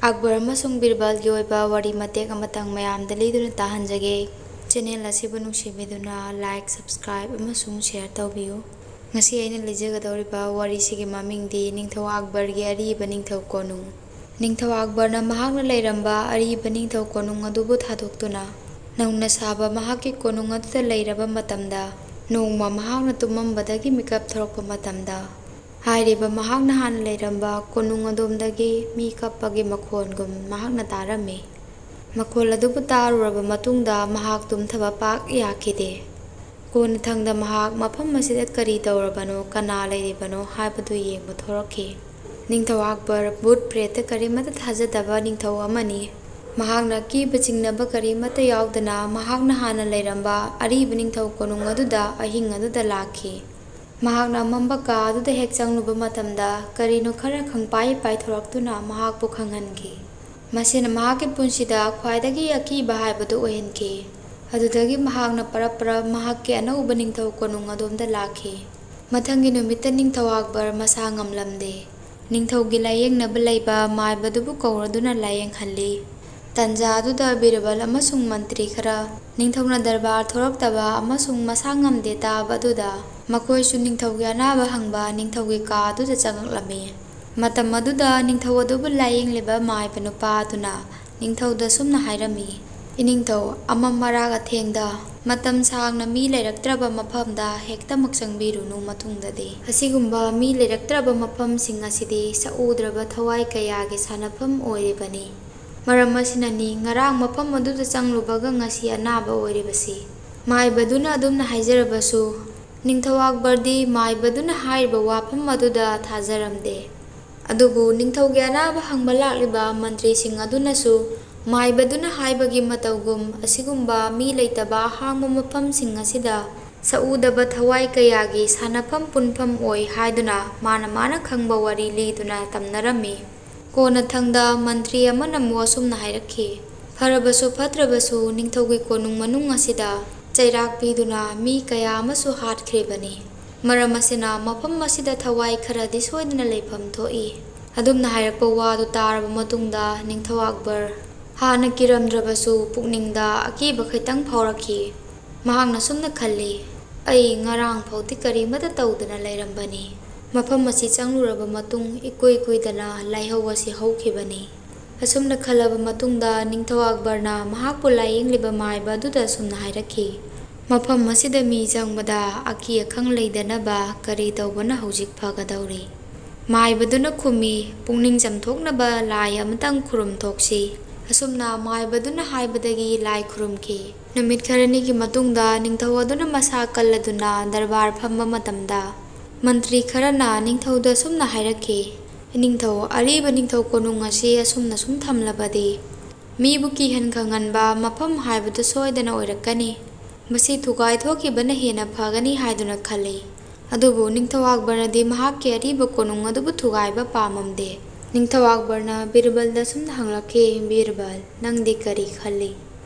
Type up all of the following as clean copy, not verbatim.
ꯑꯛꯕꯔ ꯑꯃꯁꯨꯡ ꯕꯤꯔꯕꯜꯒꯤ ꯑꯣꯏꯕ ꯋꯥꯔꯤ ꯃꯇꯦꯛ ꯑꯃꯇꯪ ꯃꯌꯥꯝꯗ ꯂꯤꯗꯨꯅ ꯇꯥꯍꯟꯖꯒꯦ꯫ ꯆꯦꯅꯦꯜ ꯑꯁꯤꯕꯨ ꯅꯨꯡꯁꯤꯕꯤꯗꯨꯅ ꯂꯥꯏꯛ, ꯁꯕꯁꯀ꯭ꯔꯥꯏꯕ ꯑꯃꯁꯨꯡ ꯁꯦꯌꯔ ꯇꯧꯕꯤꯌꯨ꯫ ꯉꯁꯤ ꯑꯩꯅ ꯂꯤꯖꯒꯗꯧꯔꯤꯕ ꯋꯥꯔꯤꯁꯤꯒꯤ ꯃꯃꯤꯡꯗꯤ ꯅꯤꯡꯊꯧ ꯑꯛꯕꯔꯒꯤ ꯑꯔꯤꯕ ꯅꯤꯡꯊꯧ ꯀꯣꯅꯨꯡ꯫ ꯅꯤꯡꯊꯧ ꯑꯛꯕꯔꯅ ꯃꯍꯥꯛꯅ ꯂꯩꯔꯝꯕ ꯑꯔꯤꯕ ꯅꯤꯡꯊꯧ ꯀꯣꯅꯨꯡ ꯑꯗꯨꯕꯨ ꯊꯥꯗꯣꯛꯇꯨꯅ ꯅꯧꯅ ꯁꯥꯕ ꯃꯍꯥꯛꯀꯤ ꯀꯣꯅꯨꯡ ꯑꯗꯨꯗ ꯂꯩꯔꯕ ꯃꯇꯝꯗ ꯅꯣꯡꯃ ꯃꯍꯥꯛꯅ ꯇꯨꯝꯃꯝꯕꯗꯒꯤ ꯃꯤꯀꯞ ꯊꯣꯔꯛꯄ ꯃꯇꯝꯗ ꯍꯥꯏꯔꯤꯕ ꯃꯍꯥꯛꯅ ꯍꯥꯟꯅ ꯂꯩꯔꯝꯕ ꯀꯣꯅꯨꯡ ꯑꯗꯣꯝꯗꯒꯤ ꯃꯤ ꯀꯞꯄꯒꯤ ꯃꯈꯣꯟꯒꯨꯝ ꯃꯍꯥꯛꯅ ꯇꯥꯔꯝꯃꯤ꯫ ꯃꯈꯣꯜ ꯑꯗꯨꯕꯨ ꯇꯥꯔꯨꯔꯕ ꯃꯇꯨꯡꯗ ꯃꯍꯥꯛ ꯇꯨꯝꯊꯕ ꯄꯥꯛ ꯌꯥꯈꯤꯗꯦ꯫ ꯀꯣꯟꯅꯊꯪꯗ ꯃꯍꯥꯛ ꯃꯐꯝ ꯑꯁꯤꯗ ꯀꯔꯤ ꯇꯧꯔꯕꯅꯣ, ꯀꯅꯥ ꯂꯩꯔꯤꯕꯅꯣ ꯍꯥꯏꯕꯗꯨ ꯌꯦꯡꯕ ꯊꯣꯔꯛꯈꯤ꯫ ꯅꯤꯡꯊꯧ ꯑꯛꯕꯔ ꯚꯨꯠ ꯄ꯭ꯔꯦꯇ ꯀꯔꯤꯃꯠꯇ ꯊꯥꯖꯗꯕ ꯅꯤꯡꯊꯧ ꯑꯃꯅꯤ꯫ ꯃꯍꯥꯛꯅ ꯀꯤꯕ ꯆꯤꯡꯅꯕ ꯀꯔꯤꯃꯠꯇ ꯌꯥꯎꯗꯅ ꯃꯍꯥꯛꯅ ꯍꯥꯟꯅ ꯂꯩꯔꯝꯕ ꯑꯔꯤꯕ ꯅꯤꯡꯊꯧ ꯀꯣꯅꯨꯡ ꯑꯗꯨꯗ ꯑꯍꯤꯡ ꯑꯗꯨꯗ ꯂꯥꯛꯈꯤ꯫ ꯃꯍꯥꯛꯅ ꯑꯃꯝꯕ ꯀꯥ ꯑꯗꯨꯗ ꯍꯦꯛ ꯆꯪꯂꯨꯕ ꯃꯇꯝꯗ ꯀꯔꯤꯅꯣ ꯈꯔ ꯈꯪꯄꯥꯏ ꯄꯥꯏꯊꯣꯔꯛꯇꯨꯅ ꯃꯍꯥꯛꯄꯨ ꯈꯪꯍꯟꯈꯤ꯫ ꯃꯁꯤꯅ ꯃꯍꯥꯛꯀꯤ ꯄꯨꯟꯁꯤꯗ ꯈ꯭ꯋꯥꯏꯗꯒꯤ ꯑꯀꯤꯕ ꯍꯥꯏꯕꯗꯨ ꯑꯣꯏꯍꯟꯈꯤ꯫ ꯑꯗꯨꯗꯒꯤ ꯃꯍꯥꯛꯅ ꯄꯔꯞ ꯃꯍꯥꯛꯀꯤ ꯑꯅꯧꯕ ꯅꯤꯡꯊꯧ ꯀꯣꯅꯨꯡ ꯑꯗꯣꯝꯗ ꯂꯥꯛꯈꯤ꯫ ꯃꯊꯪꯒꯤ ꯅꯨꯃꯤꯠꯇ ꯅꯤꯡꯊꯧ ꯑꯛꯕꯔ ꯃꯁꯥ ꯉꯝꯂꯝꯗꯦ꯫ ꯅꯤꯡꯊꯧꯒꯤ ꯂꯥꯏꯌꯦꯡꯅꯕ ꯂꯩꯕ ꯃꯥꯏꯕꯗꯨꯕꯨ ꯀꯧꯔꯗꯨꯅ ꯂꯥꯏꯌꯦꯡꯍꯜꯂꯤ꯫ ꯇꯥꯟꯖꯥ ꯑꯗꯨꯗ ꯕꯤꯔꯕꯜ ꯑꯃꯁꯨꯡ ꯃꯟꯇ꯭ꯔꯤ ꯈꯔ ꯅꯤꯡꯊꯧꯅ ꯗꯔꯕꯥꯔ ꯊꯣꯔꯛꯇꯕ ꯑꯃꯁꯨꯡ ꯃꯁꯥ ꯉꯝꯗꯦ ꯇꯥꯕ ꯑꯗꯨꯗ ꯃꯈꯣꯏꯁꯨ ꯅꯤꯡꯊꯧꯒꯤ ꯑꯅꯥꯕ ꯍꯪꯕ ꯅꯤꯡꯊꯧꯒꯤ ꯀꯥ ꯑꯗꯨꯗ ꯆꯪꯉꯛꯂꯝꯃꯤ꯫ ꯃꯇꯝ ꯑꯗꯨꯗ ꯅꯤꯡꯊꯧ ꯑꯗꯨꯕꯨ ꯂꯥꯏꯌꯦꯡꯂꯤꯕ ꯃꯥꯏꯕ ꯅꯨꯄꯥ ꯑꯗꯨꯅ ꯅꯤꯡꯊꯧꯗ ꯁꯨꯝꯅ ꯍꯥꯏꯔꯝꯃꯤ, "ꯏꯅꯤꯡꯊꯧ, ꯑꯃꯝ ꯑꯔꯥꯛ ꯑꯊꯦꯡꯗ ꯃꯇꯝ ꯁꯥꯡꯅ ꯃꯤ ꯂꯩꯔꯛꯇ꯭ꯔꯕ ꯃꯐꯝꯗ ꯍꯦꯛꯇꯃꯛ ꯆꯪꯕꯤꯔꯨꯅꯨ꯫ ꯃꯇꯨꯡꯗꯗꯤ ꯑꯁꯤꯒꯨꯝꯕ ꯃꯤ ꯂꯩꯔꯛꯇ꯭ꯔꯕ ꯃꯐꯝꯁꯤꯡ ꯑꯁꯤꯗꯤ ꯁꯛꯎꯗ꯭ꯔꯕ ꯊꯋꯥꯏ ꯀꯌꯥꯒꯤ ꯁꯥꯟꯅꯐꯝ ꯑꯣꯏꯔꯤꯕꯅꯤ꯫ ꯃꯔꯝ ꯑꯁꯤꯅꯅꯤ ꯉꯔꯥꯡ ꯃꯐꯝ ꯑꯗꯨꯗ ꯆꯪꯂꯨꯕꯒ ꯉꯁꯤ ꯑꯅꯥꯕ ꯑꯣꯏꯔꯤꯕꯁꯤ"꯫ ꯃꯥꯏꯕꯗꯨꯅ ꯑꯗꯨꯝꯅ ꯍꯥꯏꯖꯔꯕꯁꯨ ꯅꯤꯡꯊꯧ ꯑꯛꯕꯔꯗꯤ ꯃꯥꯏꯕꯗꯨꯅ ꯍꯥꯏꯔꯤꯕ ꯋꯥꯐꯝ ꯑꯗꯨꯗ ꯊꯥꯖꯔꯝꯗꯦ꯫ ꯑꯗꯨꯕꯨ ꯅꯤꯡꯊꯧꯒꯤ ꯑꯅꯥꯕ ꯍꯪꯕ ꯂꯥꯛꯂꯤꯕ ꯃꯟꯇ꯭ꯔꯤꯁꯤꯡ ꯑꯗꯨꯅꯁꯨ ꯃꯥꯏꯕꯗꯨꯅ ꯍꯥꯏꯕꯒꯤ ꯃꯇꯧꯒꯨꯝ ꯑꯁꯤꯒꯨꯝꯕ ꯃꯤ ꯂꯩꯇꯕ ꯑꯍꯥꯡꯕ ꯃꯐꯝꯁꯤꯡ ꯑꯁꯤꯗ ꯁꯛꯎꯗꯕ ꯊꯋꯥꯏ ꯀꯌꯥꯒꯤ ꯁꯥꯟꯅꯐꯝ ꯄꯨꯟꯐꯝ ꯑꯣꯏ ꯍꯥꯏꯗꯨꯅ ꯃꯥꯅ ꯈꯪꯕ ꯋꯥꯔꯤ ꯂꯤꯗꯨꯅ ꯇꯝꯅꯔꯝꯃꯤ꯫ ꯀꯣꯟꯅꯊꯪꯗ ꯃꯟꯇ꯭ꯔꯤ ꯑꯃꯅ ꯑꯃꯨꯛ ꯑꯁꯨꯝꯅ ꯍꯥꯏꯔꯛꯈꯤ, "ꯐꯔꯕꯁꯨ ꯐꯠꯇ꯭ꯔꯕꯁꯨ ꯅꯤꯡꯊꯧꯒꯤ ꯀꯣꯅꯨꯡ ꯃꯅꯨꯡ ꯑꯁꯤꯗ ꯆꯩꯔꯥꯛ ꯄꯤꯗꯨꯅ ꯃꯤ ꯀꯌా ꯑꯃꯁꯨ ꯍꯥꯠꯈ꯭ꯔꯤꯕꯅꯤ꯫ ꯃꯔꯝ ꯑꯁꯤꯅ ꯃꯐꯝ ꯑꯁꯤꯗ ꯊꯋꯥꯏ ꯈꯔꯗꯤ ꯁꯣꯏꯗꯅ ꯂꯩꯐꯝ ꯊꯣꯛꯏ"꯫ ꯑꯗꯨꯝꯅ ꯍꯥꯏꯔꯛꯄ ꯋꯥꯗꯨ ꯇꯥꯔꯕ ꯃꯇꯨꯡꯗ ꯅꯤꯡꯊꯧ ꯑꯛꯕꯔ ꯍꯥꯟꯅ ꯀꯤꯔꯝꯗ꯭ꯔꯕꯁꯨ ꯄꯨꯛꯅꯤꯡꯗ ꯑꯀꯤꯕ ꯈꯤꯇꯪ ꯐꯥꯎꯔꯛꯈꯤ꯫ ꯃꯍꯥꯛꯅ ꯁꯨꯝꯅ ꯈꯜꯂꯤ, "ꯑꯩ ꯉꯔꯥꯡ ꯐꯥꯎꯗꯤ ꯀꯔꯤꯃꯠꯇ ꯇꯧꯗꯅ ꯂꯩꯔꯝꯕꯅꯤ꯫ ꯃꯐꯝ ꯑꯁꯤ ꯆꯪꯂꯨꯔꯕ ꯃꯇꯨꯡ ꯏꯀꯨꯏ ꯀꯨꯏꯗꯅ ꯂꯥꯏꯍꯧ ꯑꯁꯤ ꯍꯧꯈꯤꯕꯅꯤ"꯫ ꯑꯁꯨꯝꯅ ꯈꯜꯂꯕ ꯃꯇꯨꯡꯗ ꯅꯤꯡꯊꯧ ꯑꯛꯕꯔꯅ ꯃꯍꯥꯛꯄꯨ ꯂꯥꯏꯌꯦꯡꯂꯤꯕ ꯃꯥꯏꯕ ꯑꯗꯨꯗ ꯑꯁꯨꯝꯅ ꯍꯥꯏꯔꯛꯈꯤ, "ꯃꯐꯝ ꯑꯁꯤꯗ ꯃꯤ ꯆꯪꯕꯗ ꯑꯀꯤ ꯑꯈꯪ ꯂꯩꯗꯅꯕ ꯀꯔꯤ ꯇꯧꯕꯅ ꯍꯧꯖꯤꯛ ꯐꯒꯗꯧꯔꯤ"꯫ ꯃꯥꯏꯕꯗꯨꯅ ꯈꯨꯝꯃꯤ, "ꯄꯨꯛꯅꯤꯡ ꯆꯝꯊꯣꯛꯅꯕ ꯂꯥꯏ ꯑꯃꯇꯪ ꯈꯨꯔꯨꯝꯊꯣꯛꯁꯤ"꯫ ꯑꯁꯨꯝꯅ ꯃꯥꯏꯕꯗꯨꯅ ꯍꯥꯏꯕꯗꯒꯤ ꯂꯥꯏ ꯈꯨꯔꯨꯝꯈꯤ꯫ ꯅꯨꯃꯤꯠ ꯈꯔꯅꯤꯒꯤ ꯃꯇꯨꯡꯗ ꯅꯤꯡꯊꯧ ꯑꯗꯨꯅ ꯃꯁꯥ ꯀꯜꯂꯗꯨꯅ ꯗꯔꯕꯥꯔ ꯐꯝꯕ ꯃꯇꯝꯗ ꯃꯟꯇ꯭ꯔꯤ ꯈꯔꯅ ꯅꯤꯡꯊꯧꯗ ꯑꯁꯨꯝꯅ ꯍꯥꯏꯔꯛꯈꯤ, "ꯏꯅꯤꯡꯊꯧ, ꯑꯔꯤꯕ ꯅꯤꯡꯊꯧ ꯀꯣꯅꯨꯡ ꯑꯁꯤ ꯑꯁꯨꯝꯅ ꯁꯨꯝ ꯊꯝꯂꯕꯗꯤ ꯃꯤꯕꯨ ꯀꯤꯍꯟ ꯈꯪꯍꯟꯕ ꯃꯐꯝ ꯍꯥꯏꯕꯗꯨ ꯁꯣꯏꯗꯅ ꯑꯣꯏꯔꯛꯀꯅꯤ꯫ ꯃꯁꯤ ꯊꯨꯒꯥꯏꯊꯣꯛꯈꯤꯕꯅ ꯍꯦꯟꯅ ꯐꯒꯅꯤ ꯍꯥꯏꯗꯨꯅ ꯈꯜꯂꯤ"꯫ ꯑꯗꯨꯕꯨ ꯅꯤꯡꯊꯧ ꯑꯛꯕꯔꯅꯗꯤ ꯃꯍꯥꯛꯀꯤ ꯑꯔꯤꯕ ꯀꯣꯅꯨꯡ ꯑꯗꯨꯕꯨ ꯊꯨꯒꯥꯏꯕ ꯄꯥꯝꯃꯝꯗꯦ꯫ ꯅꯤꯡꯊꯧ ꯑꯛꯕꯔꯅ ꯕꯤꯔꯕꯜꯗ ꯑꯁꯨꯝꯅ ꯍꯪꯂꯛꯈꯤ, "ꯕꯤꯔꯕꯜ, ꯅꯪꯗꯤ ꯀꯔꯤ ꯈꯜꯂꯤ"꯫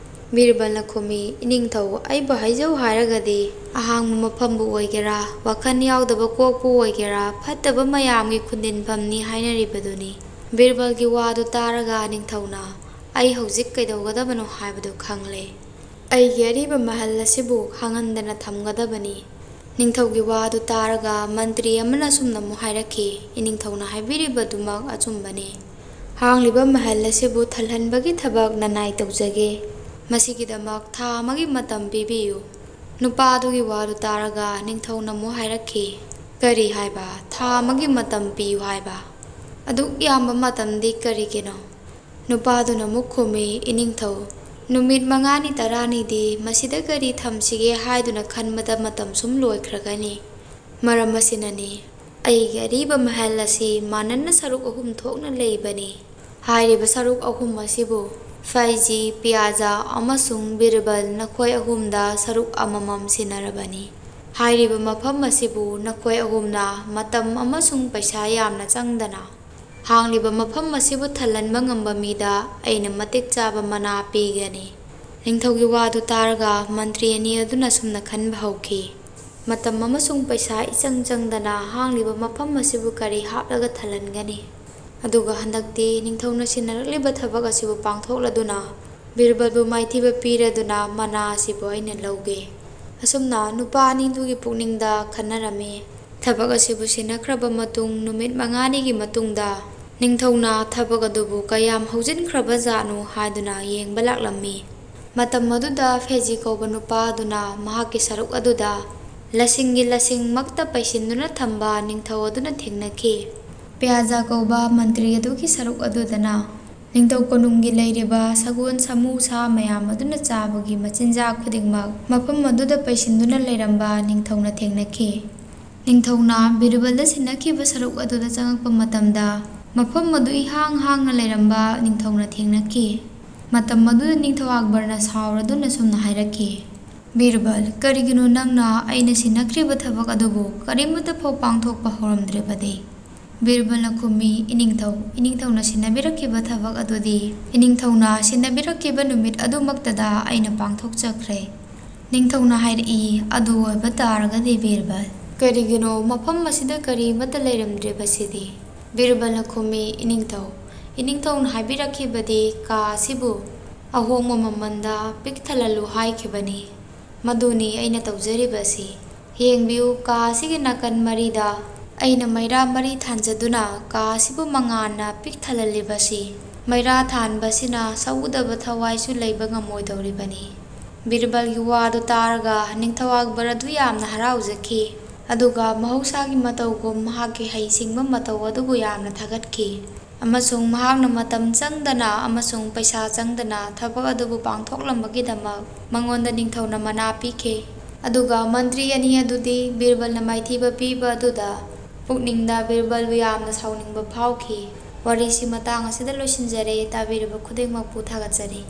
ꯕꯤꯔꯕꯜꯅ ꯈꯨꯝꯃꯤ, "ꯏꯅꯤꯡꯊꯧ, ꯑꯩꯕꯨ ꯍꯥꯏꯖꯧ ꯍꯥꯏꯔꯒꯗꯤ ꯑꯍꯥꯡꯕ ꯃꯐꯝꯕꯨ ꯑꯣꯏꯒꯦꯔꯥ, ꯋꯥꯈꯜ ꯌꯥꯎꯗꯕ ꯀꯣꯛꯄꯨ ꯑꯣꯏꯒꯦꯔꯥ, ꯐꯠꯇꯕ ꯃꯌꯥꯝꯒꯤ ꯈꯨꯟꯗꯤꯟꯐꯝꯅꯤ ꯍꯥꯏꯅꯔꯤꯕꯗꯨꯅꯤ"꯫ ꯕꯤꯔꯕꯜꯒꯤ ꯋꯥꯗꯨ ꯇꯥꯔꯒ ꯅꯤꯡꯊꯧꯅ "ꯑꯩ ꯍꯧꯖꯤꯛ ꯀꯩꯗꯧꯒꯗꯕꯅꯣ ꯍꯥꯏꯕꯗꯨ ꯈꯪꯂꯦ꯫ ꯑꯩꯒꯤ ꯑꯔꯤꯕ ꯃꯍꯜ ꯑꯁꯤꯕꯨ ꯈꯥꯡꯍꯟꯗꯅ ꯊꯝꯒꯗꯕꯅꯤ"꯫ ꯅꯤꯡꯊꯧꯒꯤ ꯋꯥꯗꯨ ꯇꯥꯔꯒ ꯃꯟꯇ꯭ꯔꯤ ꯑꯃꯅ ꯑꯁꯨꯝꯅ ꯑꯃꯨꯛ ꯍꯥꯏꯔꯛꯈꯤ, "ꯏꯅꯤꯡꯊꯧꯅ ꯍꯥꯏꯕꯤꯔꯤꯕꯗꯨꯃꯛ ꯑꯆꯨꯝꯕꯅꯤ꯫ ꯍꯥꯡꯂꯤꯕ ꯃꯍꯜ ꯑꯁꯤꯕꯨ ꯊꯜꯍꯟꯕꯒꯤ ꯊꯕꯛ ꯅꯅꯥꯏ ꯇꯧꯖꯒꯦ꯫ ꯃꯁꯤꯒꯤꯗꯃꯛ ꯊꯥ ꯑꯃꯒꯤ ꯃꯇꯝ ꯄꯤꯕꯤꯌꯨ"꯫ ꯅꯨꯄꯥ ꯑꯗꯨꯒꯤ ꯋꯥꯗꯨ ꯇꯥꯔꯒ ꯅꯤꯡꯊꯧꯅ ꯑꯃꯨꯛ ꯍꯥꯏꯔꯛꯈꯤ, "ꯀꯔꯤ ꯍꯥꯏꯕ? ꯊꯥ ꯑꯃꯒꯤ ꯃꯇꯝ ꯄꯤꯌꯨ ꯍꯥꯏꯕ? ꯑꯗꯨꯛ ꯌꯥꯝꯕ ꯃꯇꯝꯗꯤ ꯀꯔꯤꯒꯤꯅꯣ"꯫ ꯅꯨꯄꯥꯗꯨꯅ ꯑꯃꯨꯛ ꯈꯨꯝꯃꯤ, "ꯏꯅꯤꯡꯊꯧ, ꯅꯨꯃꯤꯠ 5ꯅꯤ 10ꯅꯤꯗꯤ ꯃꯁꯤꯗ ꯀꯔꯤ ꯊꯝꯁꯤꯒꯦ ꯍꯥꯏꯗꯨꯅ ꯈꯟꯕꯗ ꯃꯇꯝ ꯁꯨꯝ ꯂꯣꯏꯈ꯭ꯔꯒꯅꯤ꯫ ꯃꯔꯝ ꯑꯁꯤꯅꯅꯤ ꯑꯩꯒꯤ ꯑꯔꯤꯕ ꯃꯍꯜ ꯑꯁꯤ ꯃꯥꯟꯅꯅ ꯁꯔꯨꯛ 3 ꯊꯣꯛꯅ ꯂꯩꯕꯅꯤ꯫ ꯍꯥꯏꯔꯤꯕ ꯁꯔꯨꯛ 3 ꯑꯁꯤꯕꯨ ꯐꯩꯖꯤ, ꯄꯤꯌꯥꯖꯥ ꯑꯃꯁꯨꯡ ꯕꯤꯔꯕꯜ ꯅꯈꯣꯏ ꯑꯍꯨꯝꯗ ꯁꯔꯨꯛ ꯑꯃꯃꯝ ꯁꯤꯟꯅꯔꯕꯅꯤ꯫ ꯍꯥꯏꯔꯤꯕ ꯃꯐꯝ ꯑꯁꯤꯕꯨ ꯅꯈꯣꯏ ꯑꯍꯨꯝꯅ ꯃꯇꯝ ꯑꯃꯁꯨꯡ ꯄꯩꯁꯥ ꯌꯥꯝꯅ ꯆꯪꯗꯅ ꯍꯥꯡꯂꯤꯕ ꯃꯐꯝ ꯑꯁꯤꯕꯨ ꯊꯜꯍꯟꯕ ꯉꯝꯕ ꯃꯤꯗ ꯑꯩꯅ ꯃꯇꯤꯛ ꯆꯥꯕ ꯃꯅꯥ ꯄꯤꯒꯅꯤ"꯫ ꯅꯤꯡꯊꯧꯒꯤ ꯋꯥꯗꯨ ꯇꯥꯔꯒ ꯃꯟꯇ꯭ꯔꯤ ꯑꯅꯤ ꯑꯗꯨꯅ ꯁꯨꯝꯅ ꯈꯟꯕ ꯍꯧꯈꯤ, "ꯃꯇꯝ ꯑꯃꯁꯨꯡ ꯄꯩꯁꯥ ꯏꯆꯪ ꯆꯪꯗꯅ ꯍꯥꯡꯂꯤꯕ ꯃꯐꯝ ꯑꯁꯤꯕꯨ ꯀꯔꯤ ꯍꯥꯞꯂꯒ ꯊꯜꯍꯟꯒꯅꯤ"꯫ ꯑꯗꯨꯒ ꯍꯟꯗꯛꯇꯤ ꯅꯤꯡꯊꯧꯅ ꯁꯤꯟꯅꯔꯛꯂꯤꯕ ꯊꯕꯛ ꯑꯁꯤꯕꯨ ꯄꯥꯡꯊꯣꯛꯂꯗꯨꯅ ꯕꯤꯔꯕꯜꯕꯨ ꯃꯥꯏꯊꯤꯕ ꯄꯤꯔꯗꯨꯅ ꯃꯅꯥ ꯑꯁꯤꯕꯨ ꯑꯩꯅ ꯂꯧꯒꯦ꯫ ꯑꯁꯨꯝꯅ ꯅꯨꯄꯥ ꯑꯅꯤꯗꯨꯒꯤ ꯄꯨꯛꯅꯤꯡꯗ ꯈꯟꯅꯔꯝꯃꯤ꯫ ꯊꯕꯛ ꯑꯁꯤꯕꯨ ꯁꯤꯟꯅꯈ꯭ꯔꯕ ꯃꯇꯨꯡ ꯅꯨꯃꯤꯠ 5ꯅꯤꯒꯤ ꯃꯇꯨꯡꯗ ꯅꯤꯡꯊꯧꯅ ꯊꯕꯛ ꯑꯗꯨꯕꯨ ꯀꯌꯥꯝ ꯍꯧꯖꯤꯟꯈ꯭ꯔꯕꯖꯥꯠꯅꯣ ꯍꯥꯏꯗꯨꯅ ꯌꯦꯡꯕ ꯂꯥꯛꯂꯝꯃꯤ꯫ ꯃꯇꯝ ꯑꯗꯨꯗ ꯐꯦꯖꯤ ꯀꯧꯕ ꯅꯨꯄꯥ ꯑꯗꯨꯅ ꯃꯍꯥꯛꯀꯤ ꯁꯔꯨꯛ ꯑꯗꯨꯗ ꯂꯁꯤꯡꯒꯤ ꯂꯁꯤꯡꯃꯛꯇ ꯄꯩꯁꯤꯟꯗꯨꯅ ꯊꯝꯕ ꯅꯤꯡꯊꯧ ꯑꯗꯨꯅ ꯊꯦꯡꯅꯈꯤ꯫ ꯄ꯭ꯌꯥꯖꯥ ꯀꯧꯕ ꯃꯟꯇ꯭ꯔꯤ ꯑꯗꯨꯒꯤ ꯁꯔꯨꯛ ꯑꯗꯨꯗꯅ ꯅꯤꯡꯊꯧ ꯀꯣꯅꯨꯡꯒꯤ ꯂꯩꯔꯤꯕ ꯁꯒꯣꯜ ꯁꯥꯃꯨ ꯁꯥ ꯃꯌꯥꯝ ꯑꯗꯨꯅ ꯆꯥꯕꯒꯤ ꯃꯆꯤꯟꯖꯥꯛ ꯈꯨꯗꯤꯡꯃꯛ ꯃꯐꯝ ꯑꯗꯨꯗ ꯄꯩꯁꯤꯟꯗꯨꯅ ꯂꯩꯔꯝꯕ ꯅꯤꯡꯊꯧꯅ ꯊꯦꯡꯅꯈꯤ꯫ ꯅꯤꯡꯊꯧꯅ ꯕꯤꯔꯕꯜꯗ ꯁꯤꯟꯅꯈꯤꯕ ꯁꯔꯨꯛ ꯑꯗꯨꯗ ꯆꯪꯉꯛꯄ ꯃꯇꯝꯗ ꯃꯐꯝ ꯑꯗꯨ ꯏꯍꯥꯡ ꯍꯥꯡꯅ ꯂꯩꯔꯝꯕ ꯅꯤꯡꯊꯧꯅ ꯊꯦꯡꯅꯈꯤ꯫ ꯃꯇꯝ ꯑꯗꯨꯗ ꯅꯤꯡꯊꯧ ꯑꯛꯕꯔꯅ ꯁꯥꯎꯔꯗꯨꯅ ꯁꯨꯝꯅ ꯍꯥꯏꯔꯛꯈꯤ, ꯕꯤꯔꯕꯜ, ꯀꯔꯤꯒꯤꯅꯣ ꯅꯪꯅ ꯑꯩꯅ ꯁꯤꯟꯅꯈ꯭ꯔꯤꯕ ꯊꯕꯛ ꯑꯗꯨꯕꯨ ꯀꯔꯤꯃꯠꯇ ꯐꯥꯎ ꯄꯥꯡꯊꯣꯛꯄ ꯍꯧꯔꯝꯗ꯭ꯔꯤꯕꯗꯤ? ꯕꯤꯔꯕꯜꯅ ꯈꯨꯝꯃꯤ, ꯏꯅꯤꯡꯊꯧꯅ ꯁꯤꯟꯅꯕꯤꯔꯛꯈꯤꯕ ꯊꯕꯛ ꯑꯗꯨꯗꯤ ꯏꯅꯤꯡꯊꯧꯅ ꯁꯤꯟꯅꯕꯤꯔꯛꯈꯤꯕ ꯅꯨꯃꯤꯠ ꯑꯗꯨꯃꯛꯇꯗ ꯑꯩꯅ ꯄꯥꯡꯊꯣꯛꯆꯈ꯭ꯔꯦ꯫ ꯅꯤꯡꯊꯧꯅ ꯍꯥꯏꯔꯛꯏ, ꯑꯗꯨ ꯑꯣꯏꯕ ꯇꯥꯔꯒꯗꯤ ꯕꯤꯔꯕꯜ, ꯀꯔꯤꯒꯤꯅꯣ ꯃꯐꯝ ꯑꯁꯤꯗ ꯀꯔꯤꯃꯠꯇ ꯂꯩꯔꯝꯗ꯭ꯔꯤꯕꯁꯤꯗꯤ? ꯕꯤꯔꯕꯜꯅ ꯈꯨꯝꯃꯤ, ꯏꯅꯤꯡꯊꯧꯅ ꯍꯥꯏꯕꯤꯔꯛꯈꯤꯕꯗꯤ ꯀꯥ ꯑꯁꯤꯕꯨ ꯑꯍꯣꯡꯕ ꯃꯃꯜꯗ ꯄꯤꯛ ꯊꯜꯍꯜꯂꯨ ꯍꯥꯏꯈꯤꯕꯅꯤ꯫ ꯃꯗꯨꯅꯤ ꯑꯩꯅ ꯇꯧꯖꯔꯤꯕꯁꯤ꯫ ꯌꯦꯡꯕꯤꯌꯨ, ꯀꯥ ꯑꯁꯤꯒꯤ ꯅꯥꯀꯟ 4ꯗ ꯑꯩꯅ ꯃꯩꯔꯥ 4 ꯊꯥꯟꯖꯗꯨꯅ ꯀꯥ ꯑꯁꯤꯕꯨ ꯃꯉꯥꯜꯅ ꯄꯤꯛ ꯊꯜꯍꯜꯂꯤꯕꯁꯤ ꯃꯩꯔꯥ ꯊꯥꯟꯕꯁꯤꯅ ꯁꯎꯗꯕ ꯊꯋꯥꯏꯁꯨ ꯂꯩꯕ ꯉꯝꯃꯣꯏꯗꯧꯔꯤꯕꯅꯤ꯫ ꯕꯤꯔꯕꯜꯒꯤ ꯋꯥꯗꯨ ꯇꯥꯔꯒ ꯅꯤꯡꯊꯧ ꯑꯛꯕꯔ ꯑꯗꯨ ꯌꯥꯝꯅ ꯍꯔꯥꯎꯖꯈꯤ꯫ ꯑꯗꯨꯒ ꯃꯍꯧꯁꯥꯒꯤ ꯃꯇꯧꯒꯨꯝ ꯃꯍꯥꯛꯀꯤ ꯍꯩꯁꯤꯡꯕ ꯃꯇꯧ ꯑꯗꯨꯕꯨ ꯌꯥꯝꯅ ꯊꯥꯒꯠꯈꯤ꯫ ꯑꯃꯁꯨꯡ ꯃꯍꯥꯛꯅ ꯃꯇꯝ ꯆꯪꯗꯅ ꯑꯃꯁꯨꯡ ꯄꯩꯁꯥ ꯆꯪꯗꯅ ꯊꯕꯛ ꯑꯗꯨꯕꯨ ꯄꯥꯡꯊꯣꯛꯂꯝꯕꯒꯤꯗꯃꯛ ꯃꯉꯣꯟꯗ ꯅꯤꯡꯊꯧꯅ ꯃꯅꯥ ꯄꯤꯈꯤ꯫ ꯑꯗꯨꯒ ꯃꯟꯇ꯭ꯔꯤ ꯑꯅꯤ ꯑꯗꯨꯗꯤ ꯕꯤꯔꯕꯜꯅ ꯃꯥꯏꯊꯤꯕ ꯄꯤꯕ ꯑꯗꯨꯗ ꯄꯨꯛꯅꯤꯡꯗ ꯕꯤꯔꯕꯜꯕꯨ ꯌꯥꯝꯅ ꯁꯥꯎꯅꯤꯡꯕ ꯐꯥꯎꯈꯤ꯫ ꯋꯥꯔꯤꯁꯤ ꯃꯇꯥꯡ ꯑꯁꯤꯗ ꯂꯣꯏꯁꯤꯟꯖꯔꯦ꯫ ꯇꯥꯕꯤꯔꯤꯕ ꯈꯨꯗꯤꯡꯃꯛꯄꯨ ꯊꯥꯒꯠꯆꯔꯤ꯫